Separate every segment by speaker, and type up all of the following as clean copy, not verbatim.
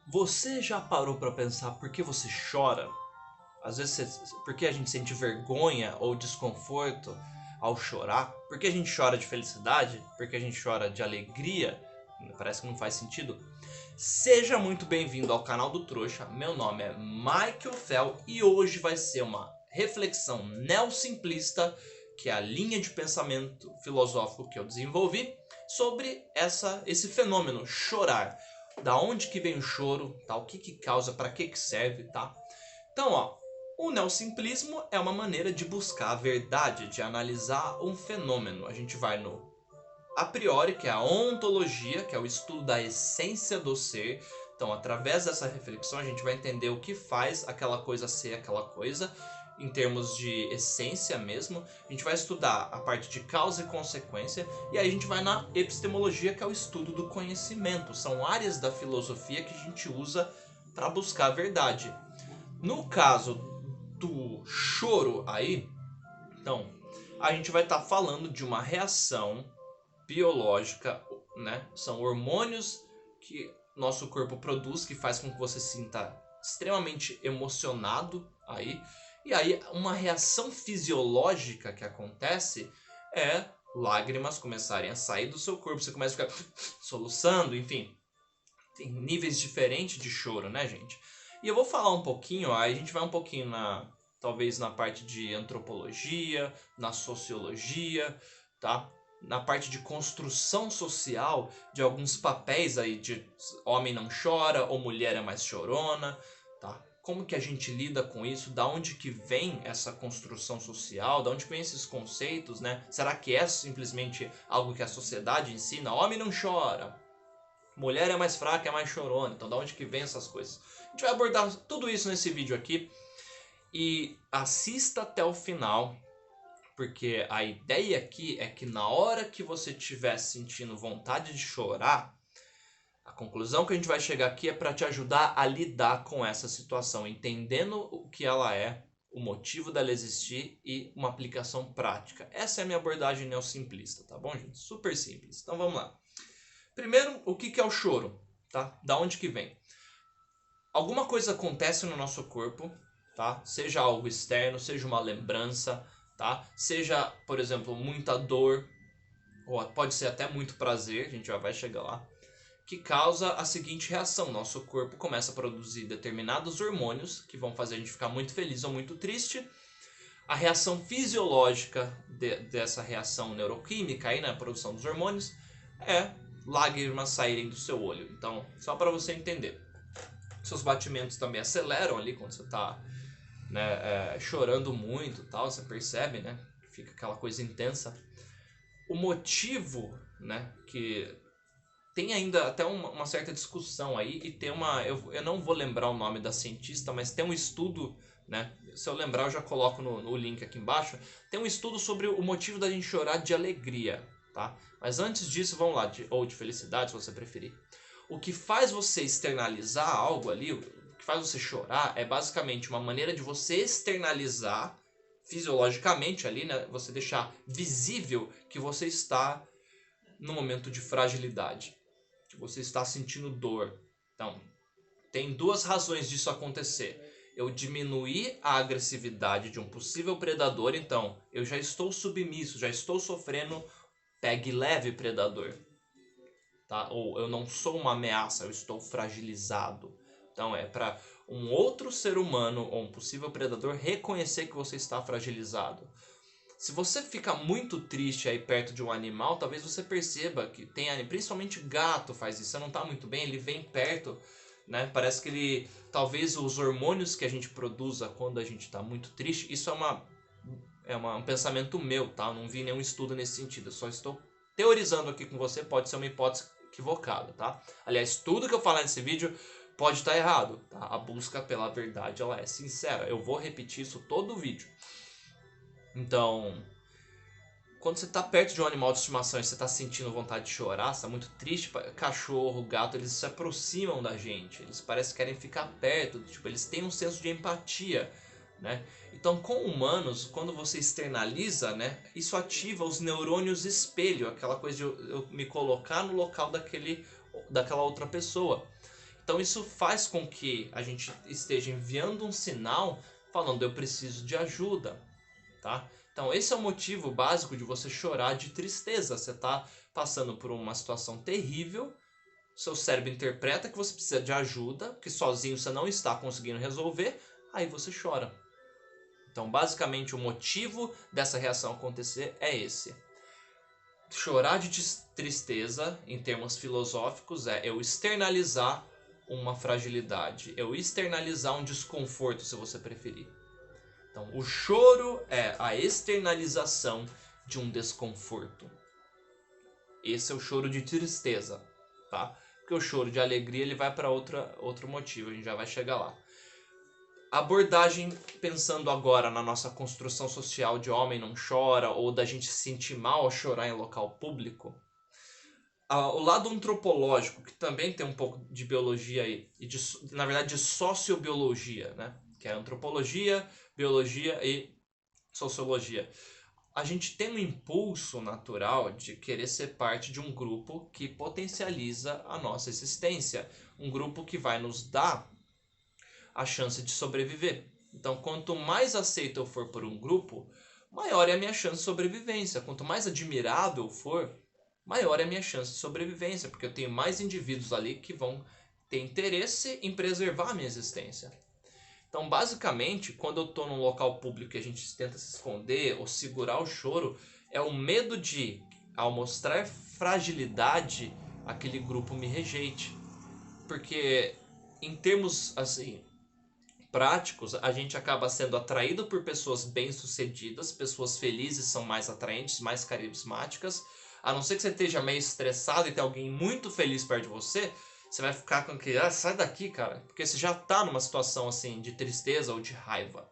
Speaker 1: Você já parou para pensar por que você chora? Às vezes, por que a gente sente vergonha ou desconforto ao chorar? Por que a gente chora de felicidade? Por que a gente chora de alegria? Parece que não faz sentido. Seja muito bem-vindo ao canal do Trouxa. Meu nome é Michael Fell e hoje vai ser uma reflexão neosimplista, que é a linha de pensamento filosófico que eu desenvolvi sobre esse fenômeno, chorar. Da onde que vem o choro, tá? O que que causa, para que serve, tá? Então, ó, o neosimplismo é uma maneira de buscar a verdade, de analisar um fenômeno. A gente vai no a priori, que é a ontologia, que é o estudo da essência do ser. Então, através dessa reflexão, a gente vai entender o que faz aquela coisa ser aquela coisa, em termos de essência mesmo. A gente vai estudar a parte de causa e consequência, e aí a gente vai na epistemologia, que é o estudo do conhecimento. São áreas da filosofia que a gente usa para buscar a verdade. No caso do choro aí, então, a gente vai estar falando de uma reação biológica, né? São hormônios que nosso corpo produz, que faz com que você se sinta extremamente emocionado aí. E aí uma reação fisiológica que acontece é lágrimas começarem a sair do seu corpo, você começa a ficar soluçando, enfim. Tem níveis diferentes de choro, né, gente? E eu vou falar um pouquinho, aí a gente vai um pouquinho talvez na parte de antropologia, na sociologia, tá? Na parte de construção social de alguns papéis aí de homem não chora ou mulher é mais chorona, tá? Como que a gente lida com isso? Da onde que vem essa construção social? Da onde que vem esses conceitos, né? Será que é simplesmente algo que a sociedade ensina? Homem não chora, mulher é mais fraca, é mais chorona. Então, da onde que vem essas coisas? A gente vai abordar tudo isso nesse vídeo aqui. E assista até o final, porque a ideia aqui é que na hora que você estiver sentindo vontade de chorar, a conclusão que a gente vai chegar aqui é para te ajudar a lidar com essa situação, entendendo o que ela é, o motivo dela existir e uma aplicação prática. Essa é a minha abordagem neosimplista, tá bom, gente? Super simples. Então vamos lá. Primeiro, o que é o choro? Tá? Da onde que vem? Alguma coisa acontece no nosso corpo, tá? Seja algo externo, seja uma lembrança, tá? Seja, por exemplo, muita dor, ou pode ser até muito prazer, a gente já vai chegar lá, que causa a seguinte reação: nosso corpo começa a produzir determinados hormônios que vão fazer a gente ficar muito feliz ou muito triste. A reação fisiológica dessa reação neuroquímica aí na produção dos hormônios é lágrimas saírem do seu olho. Então, só para você entender, seus batimentos também aceleram ali quando você está, né, chorando muito e tal, você percebe, né? Fica aquela coisa intensa. O motivo, né, que tem ainda até uma certa discussão aí, e tem eu não vou lembrar o nome da cientista, mas tem um estudo, né? Se eu lembrar eu já coloco no link aqui embaixo. Tem um estudo sobre o motivo da gente chorar de alegria, tá? Mas antes disso, vamos lá, ou de felicidade, se você preferir. O que faz você externalizar algo ali, o que faz você chorar, é basicamente uma maneira de você externalizar fisiologicamente ali, né? Você deixar visível que você está no momento de fragilidade, que você está sentindo dor. Então, tem duas razões disso acontecer. Eu diminuir a agressividade de um possível predador, então eu já estou submisso, já estou sofrendo pegue leve predador, tá? Ou eu não sou uma ameaça, eu estou fragilizado. Então é para um outro ser humano ou um possível predador reconhecer que você está fragilizado. Se você fica muito triste aí perto de um animal, talvez você perceba que tem, principalmente gato faz isso, você não está muito bem, ele vem perto, né? Parece que ele, talvez os hormônios que a gente produza quando a gente está muito triste, isso um pensamento meu, tá? Eu não vi nenhum estudo nesse sentido, eu só estou teorizando aqui com você, pode ser uma hipótese equivocada, tá? Aliás, tudo que eu falar nesse vídeo pode estar errado, tá? A busca pela verdade, ela é sincera. Eu vou repetir isso todo o vídeo. Então, quando você está perto de um animal de estimação e você está sentindo vontade de chorar, você está muito triste, cachorro, gato, eles se aproximam da gente, eles parecem que querem ficar perto, tipo, eles têm um senso de empatia, né? Então, com humanos, quando você externaliza, né, isso ativa os neurônios espelho, aquela coisa de eu me colocar no local daquela outra pessoa. Então isso faz com que a gente esteja enviando um sinal falando eu preciso de ajuda, tá? Então esse é o motivo básico de você chorar de tristeza. Você está passando por uma situação terrível, seu cérebro interpreta que você precisa de ajuda, que sozinho você não está conseguindo resolver, aí você chora. Então basicamente o motivo dessa reação acontecer é esse. Chorar de tristeza, em termos filosóficos, é eu externalizar uma fragilidade, eu externalizar um desconforto, se você preferir. Então, o choro é a externalização de um desconforto. Esse é o choro de tristeza, tá? Porque o choro de alegria ele vai para outro motivo, a gente já vai chegar lá. Abordagem, pensando agora na nossa construção social de homem não chora, ou da gente se sentir mal ao chorar em local público. O lado antropológico, que também tem um pouco de biologia aí, e na verdade de sociobiologia, né? Que é antropologia, biologia e sociologia. A gente tem um impulso natural de querer ser parte de um grupo que potencializa a nossa existência. Um grupo que vai nos dar a chance de sobreviver. Então, quanto mais aceito eu for por um grupo, maior é a minha chance de sobrevivência. Quanto mais admirado eu for, maior é a minha chance de sobrevivência, porque eu tenho mais indivíduos ali que vão ter interesse em preservar a minha existência. Então, basicamente, quando eu estou num local público e a gente tenta se esconder ou segurar o choro, é o medo de, ao mostrar fragilidade, aquele grupo me rejeite. Porque, em termos assim práticos, a gente acaba sendo atraído por pessoas bem-sucedidas, pessoas felizes são mais atraentes, mais carismáticas. A não ser que você esteja meio estressado e tem alguém muito feliz perto de você, você vai ficar com que, sai daqui, cara, porque você já está numa situação assim de tristeza ou de raiva.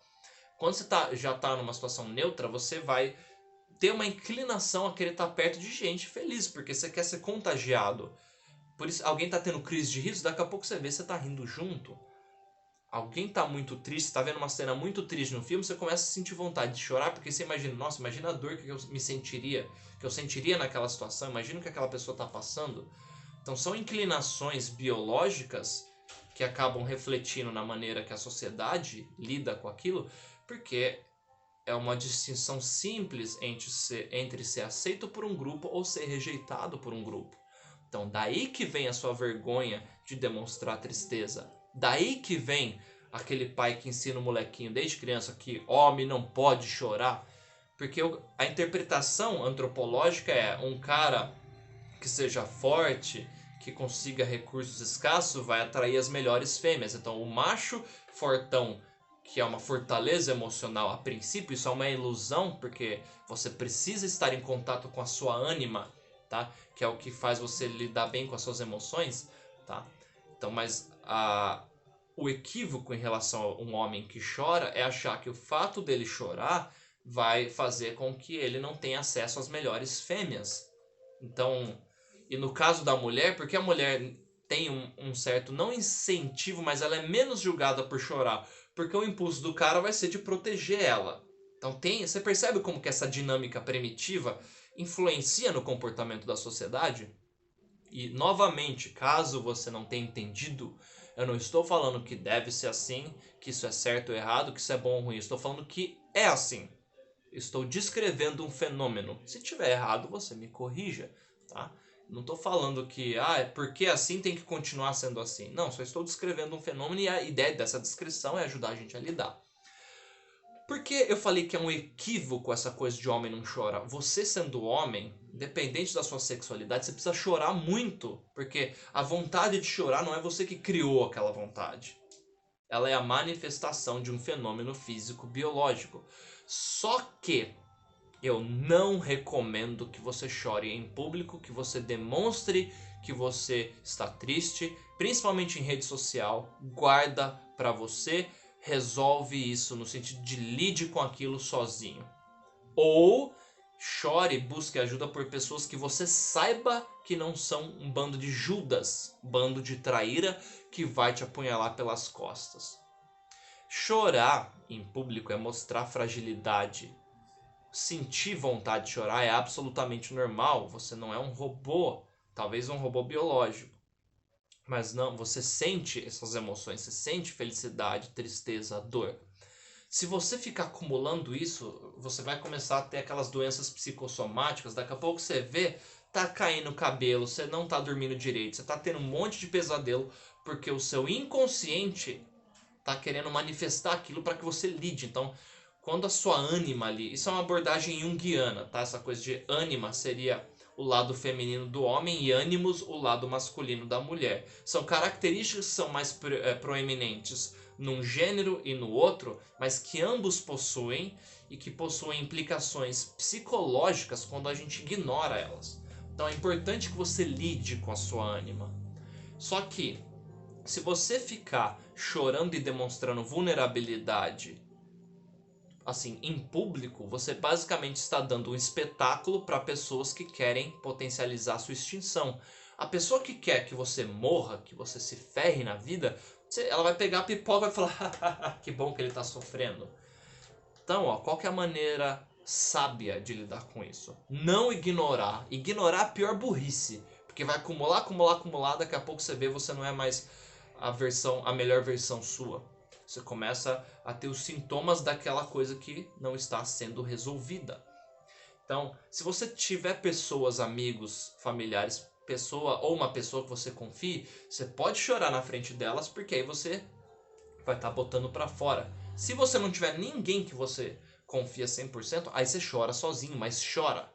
Speaker 1: Quando você já está numa situação neutra, você vai ter uma inclinação a querer estar perto de gente feliz, porque você quer ser contagiado. Por isso, alguém está tendo crise de riso, daqui a pouco você vê, você está rindo junto. Alguém tá muito triste, está vendo uma cena muito triste no filme, você começa a sentir vontade de chorar, porque você imagina, nossa, imagina a dor que eu me sentiria, que eu sentiria naquela situação, imagina o que aquela pessoa está passando. Então são inclinações biológicas que acabam refletindo na maneira que a sociedade lida com aquilo, porque é uma distinção simples entre ser aceito por um grupo ou ser rejeitado por um grupo. Então daí que vem a sua vergonha de demonstrar tristeza. Daí que vem aquele pai que ensina o molequinho desde criança que homem não pode chorar. Porque a interpretação antropológica é um cara que seja forte, que consiga recursos escassos, vai atrair as melhores fêmeas. Então o macho fortão, que é uma fortaleza emocional a princípio, isso é uma ilusão, porque você precisa estar em contato com a sua ânima, tá? Que é o que faz você lidar bem com as suas emoções, tá? Então, mas o equívoco em relação a um homem que chora é achar que o fato dele chorar vai fazer com que ele não tenha acesso às melhores fêmeas. Então, e no caso da mulher, porque a mulher tem um certo, não incentivo, mas ela é menos julgada por chorar, porque o impulso do cara vai ser de proteger ela. Então você percebe como que essa dinâmica primitiva influencia no comportamento da sociedade? E novamente, caso você não tenha entendido, eu não estou falando que deve ser assim, que isso é certo ou errado, que isso é bom ou ruim. Estou falando que é assim. Estou descrevendo um fenômeno. Se tiver errado, você me corrija, tá? Não estou falando que porque assim tem que continuar sendo assim. Não, só estou descrevendo um fenômeno e a ideia dessa descrição é ajudar a gente a lidar. Por que eu falei que é um equívoco essa coisa de homem não chora? Você sendo homem, independente da sua sexualidade, você precisa chorar muito. Porque a vontade de chorar não é você que criou aquela vontade. Ela é a manifestação de um fenômeno físico biológico. Só que eu não recomendo que você chore em público, que você demonstre que você está triste, principalmente em rede social. Guarda pra você, resolve isso no sentido de lide com aquilo sozinho. Ou chore, busque ajuda por pessoas que você saiba que não são um bando de Judas, bando de traíra que vai te apunhalar pelas costas. Chorar em público é mostrar fragilidade. Sentir vontade de chorar é absolutamente normal. Você não é um robô, talvez um robô biológico. Mas não, você sente essas emoções, você sente felicidade, tristeza, dor. Se você ficar acumulando isso, você vai começar a ter aquelas doenças psicossomáticas. Daqui a pouco você vê, tá caindo o cabelo, você não tá dormindo direito, você tá tendo um monte de pesadelo, porque o seu inconsciente tá querendo manifestar aquilo para que você lide. Então, quando a sua ânima ali, isso é uma abordagem junguiana, tá? Essa coisa de ânima seria o lado feminino do homem e ânimos o lado masculino da mulher. São características que são mais proeminentes num gênero e no outro, mas que ambos possuem e que possuem implicações psicológicas quando a gente ignora elas. Então é importante que você lide com a sua ânima. Só que se você ficar chorando e demonstrando vulnerabilidade assim em público, você basicamente está dando um espetáculo para pessoas que querem potencializar sua extinção. A pessoa que quer que você morra, que você se ferre na vida, ela vai pegar a pipoca e vai falar que bom que ele está sofrendo. Então, ó, qual que é a maneira sábia de lidar com isso? Não ignorar. Ignorar é a pior burrice, porque vai acumular, acumular, acumular, daqui a pouco você vê, você não é mais a melhor versão sua. Você começa a ter os sintomas daquela coisa que não está sendo resolvida. Então, se você tiver pessoas, amigos, familiares, ou uma pessoa que você confie, você pode chorar na frente delas, porque aí você vai estar botando para fora. Se você não tiver ninguém que você confia 100%, aí você chora sozinho, mas chora.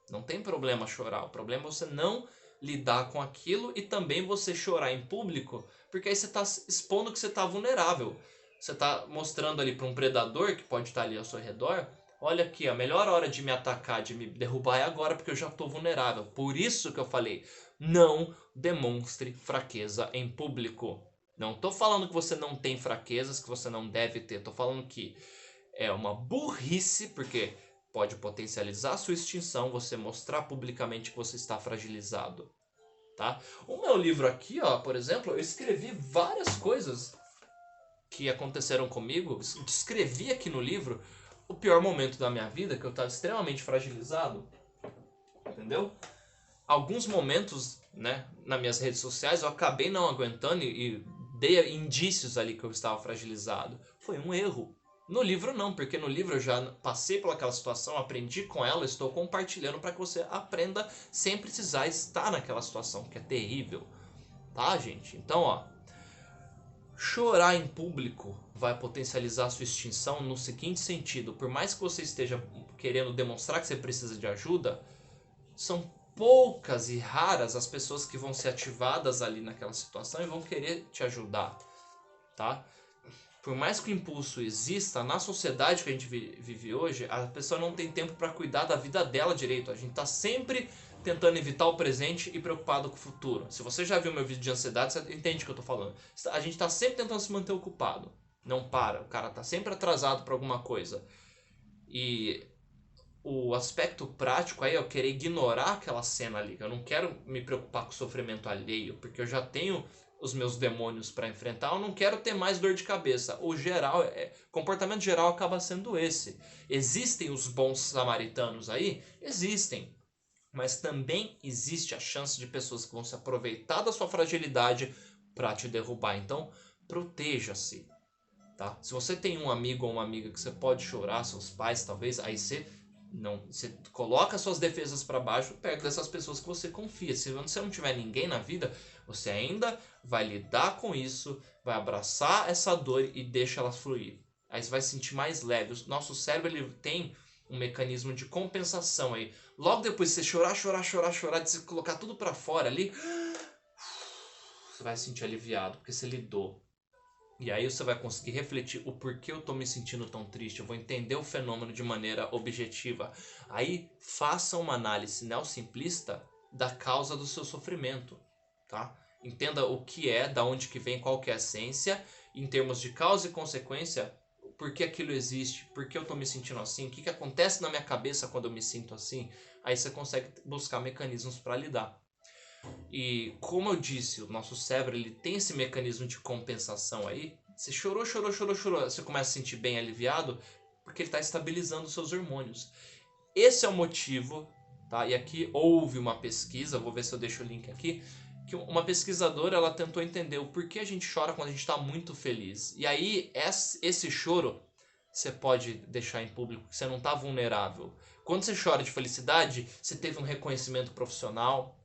Speaker 1: Não tem problema chorar, o problema é você não lidar com aquilo e também você chorar em público, porque aí você está expondo que você está vulnerável. Você está mostrando ali para um predador que pode estar ali ao seu redor, olha aqui, a melhor hora de me atacar, de me derrubar é agora, porque eu já estou vulnerável. Por isso que eu falei, não demonstre fraqueza em público. Não estou falando que você não tem fraquezas, que você não deve ter. Estou falando que é uma burrice, porque pode potencializar a sua extinção, você mostrar publicamente que você está fragilizado. Tá? O meu livro aqui, ó, por exemplo, eu escrevi várias coisas que aconteceram comigo. Descrevi aqui no livro o pior momento da minha vida, que eu estava extremamente fragilizado. Entendeu? Alguns momentos, né, nas minhas redes sociais, eu acabei não aguentando e dei indícios ali que eu estava fragilizado. Foi um erro. No livro não, porque no livro eu já passei por aquela situação, aprendi com ela, estou compartilhando para que você aprenda sem precisar estar naquela situação, que é terrível. Tá, gente? Então, ó, chorar em público vai potencializar a sua extinção no seguinte sentido: por mais que você esteja querendo demonstrar que você precisa de ajuda, são poucas e raras as pessoas que vão ser ativadas ali naquela situação e vão querer te ajudar, tá? Por mais que o impulso exista, na sociedade que a gente vive hoje, a pessoa não tem tempo para cuidar da vida dela direito. A gente tá sempre tentando evitar o presente e preocupado com o futuro. Se você já viu meu vídeo de ansiedade, você entende o que eu tô falando. A gente tá sempre tentando se manter ocupado. Não para, o cara tá sempre atrasado para alguma coisa. E o aspecto prático aí é eu querer ignorar aquela cena ali. Eu não quero me preocupar com o sofrimento alheio, porque eu já tenho os meus demônios para enfrentar. Eu não quero ter mais dor de cabeça. O geral, comportamento geral acaba sendo esse. Existem os bons samaritanos aí? Existem. Mas também existe a chance de pessoas que vão se aproveitar da sua fragilidade para te derrubar. Então, proteja-se. Tá? Se você tem um amigo ou uma amiga que você pode chorar, seus pais talvez, aí você coloca suas defesas para baixo perto dessas pessoas que você confia. Se você não tiver ninguém na vida, você ainda vai lidar com isso, vai abraçar essa dor e deixa ela fluir. Aí você vai se sentir mais leve. O nosso cérebro ele tem um mecanismo de compensação aí. Logo depois de você chorar, de você colocar tudo para fora ali, você vai se sentir aliviado, porque você lidou. E aí você vai conseguir refletir o porquê eu estou me sentindo tão triste. Eu vou entender o fenômeno de maneira objetiva. Aí faça uma análise neossimplista da causa do seu sofrimento, tá? Entenda o que é, da onde que vem, qual que é a essência, em termos de causa e consequência, por que aquilo existe, por que eu estou me sentindo assim, o que acontece na minha cabeça quando eu me sinto assim. Aí você consegue buscar mecanismos para lidar. E como eu disse, o nosso cérebro ele tem esse mecanismo de compensação aí. Você chorou, você começa a se sentir bem aliviado porque ele está estabilizando os seus hormônios. Esse é o motivo, tá? E aqui houve uma pesquisa, vou ver se eu deixo o link aqui, que uma pesquisadora ela tentou entender o porquê a gente chora quando a gente está muito feliz. E aí esse choro você pode deixar em público, que você não está vulnerável. Quando você chora de felicidade, você teve um reconhecimento profissional,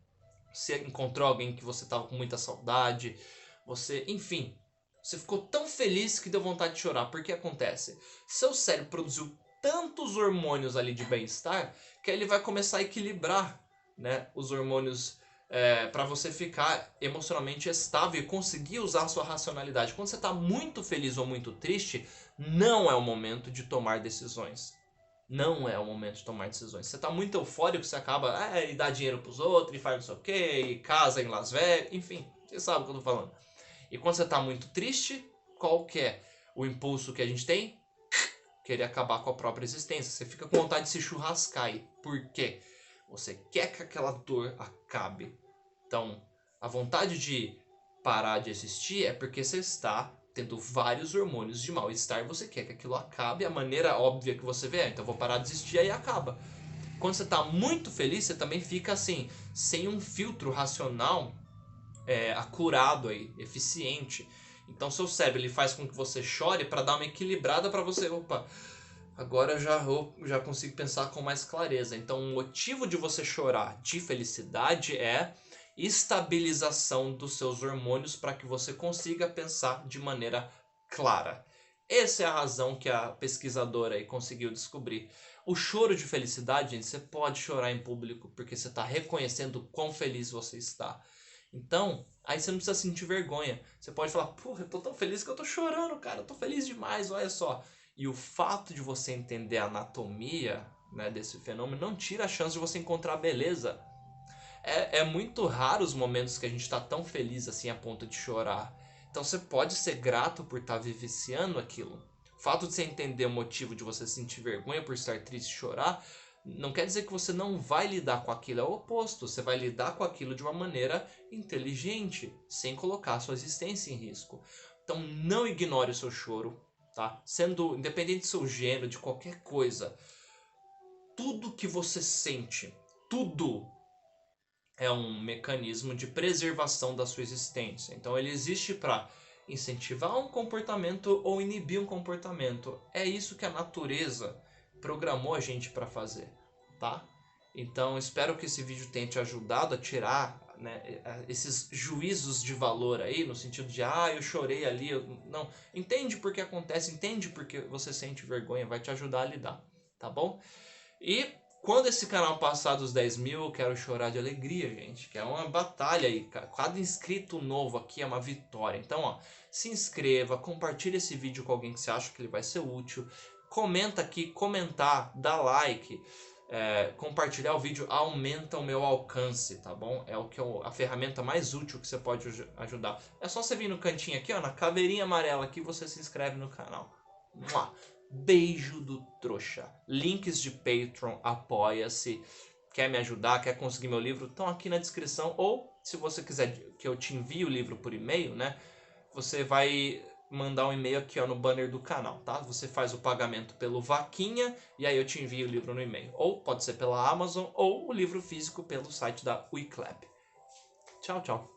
Speaker 1: você encontrou alguém que você estava com muita saudade, você, enfim, você ficou tão feliz que deu vontade de chorar. Porque acontece? Seu cérebro produziu tantos hormônios ali de bem-estar que ele vai começar a equilibrar, né, os hormônios para você ficar emocionalmente estável e conseguir usar a sua racionalidade. Quando você está muito feliz ou muito triste, não é o momento de tomar decisões. Não é o momento de tomar decisões. Você está muito eufórico, você acaba e dá dinheiro para os outros, e faz não sei o que, e casa em Las Vegas, enfim, você sabe o que eu estou falando. E quando você está muito triste, qual que é o impulso que a gente tem? Querer acabar com a própria existência. Você fica com vontade de se churrascar. E por quê? Você quer que aquela dor acabe. Então, a vontade de parar de existir é porque você está tendo vários hormônios de mal-estar e você quer que aquilo acabe. A maneira óbvia que você vê então vou parar de existir, aí acaba. Quando você está muito feliz, você também fica assim, sem um filtro racional acurado aí, eficiente. Então seu cérebro ele faz com que você chore para dar uma equilibrada para você, opa, agora eu já consigo pensar com mais clareza. Então o motivo de você chorar de felicidade é estabilização dos seus hormônios para que você consiga pensar de maneira clara. Essa é a razão que a pesquisadora aí conseguiu descobrir. O choro de felicidade, gente, você pode chorar em público porque você está reconhecendo o quão feliz você está. Então, aí você não precisa sentir vergonha. Você pode falar, porra, eu tô tão feliz que eu tô chorando, cara. Eu tô feliz demais, olha só. E o fato de você entender a anatomia, né, desse fenômeno não tira a chance de você encontrar beleza. É muito raro os momentos que a gente está tão feliz assim a ponto de chorar. Então você pode ser grato por estar vivenciando aquilo. O fato de você entender o motivo de você sentir vergonha por estar triste e chorar não quer dizer que você não vai lidar com aquilo, é o oposto. Você vai lidar com aquilo de uma maneira inteligente, sem colocar a sua existência em risco. Então não ignore o seu choro, tá? Sendo independente do seu gênero, de qualquer coisa, tudo que você sente, tudo é um mecanismo de preservação da sua existência. Então ele existe para incentivar um comportamento ou inibir um comportamento. É isso que a natureza programou a gente para fazer, tá? Então espero que esse vídeo tenha te ajudado a tirar, né, esses juízos de valor aí, no sentido de eu chorei ali, não, entende por que acontece, entende por que você sente vergonha, vai te ajudar a lidar, tá bom? E quando esse canal passar dos 10 mil, eu quero chorar de alegria, gente. Que é uma batalha aí. Cada inscrito novo aqui é uma vitória. Então, ó, se inscreva, compartilhe esse vídeo com alguém que você acha que ele vai ser útil. Comenta aqui, comentar, dá like. Compartilhar o vídeo aumenta o meu alcance, tá bom? É o que a ferramenta mais útil que você pode ajudar. É só você vir no cantinho aqui, ó, na caveirinha amarela aqui, você se inscreve no canal. Mua! Beijo do trouxa. Links de Patreon, apoia-se. Quer me ajudar, quer conseguir meu livro? Estão aqui na descrição. Ou, se você quiser que eu te envie o livro por e-mail, né? Você vai mandar um e-mail aqui ó, no banner do canal, tá? Você faz o pagamento pelo Vaquinha e aí eu te envio o livro no e-mail. Ou pode ser pela Amazon ou o livro físico pelo site da Wiclap. Tchau, tchau.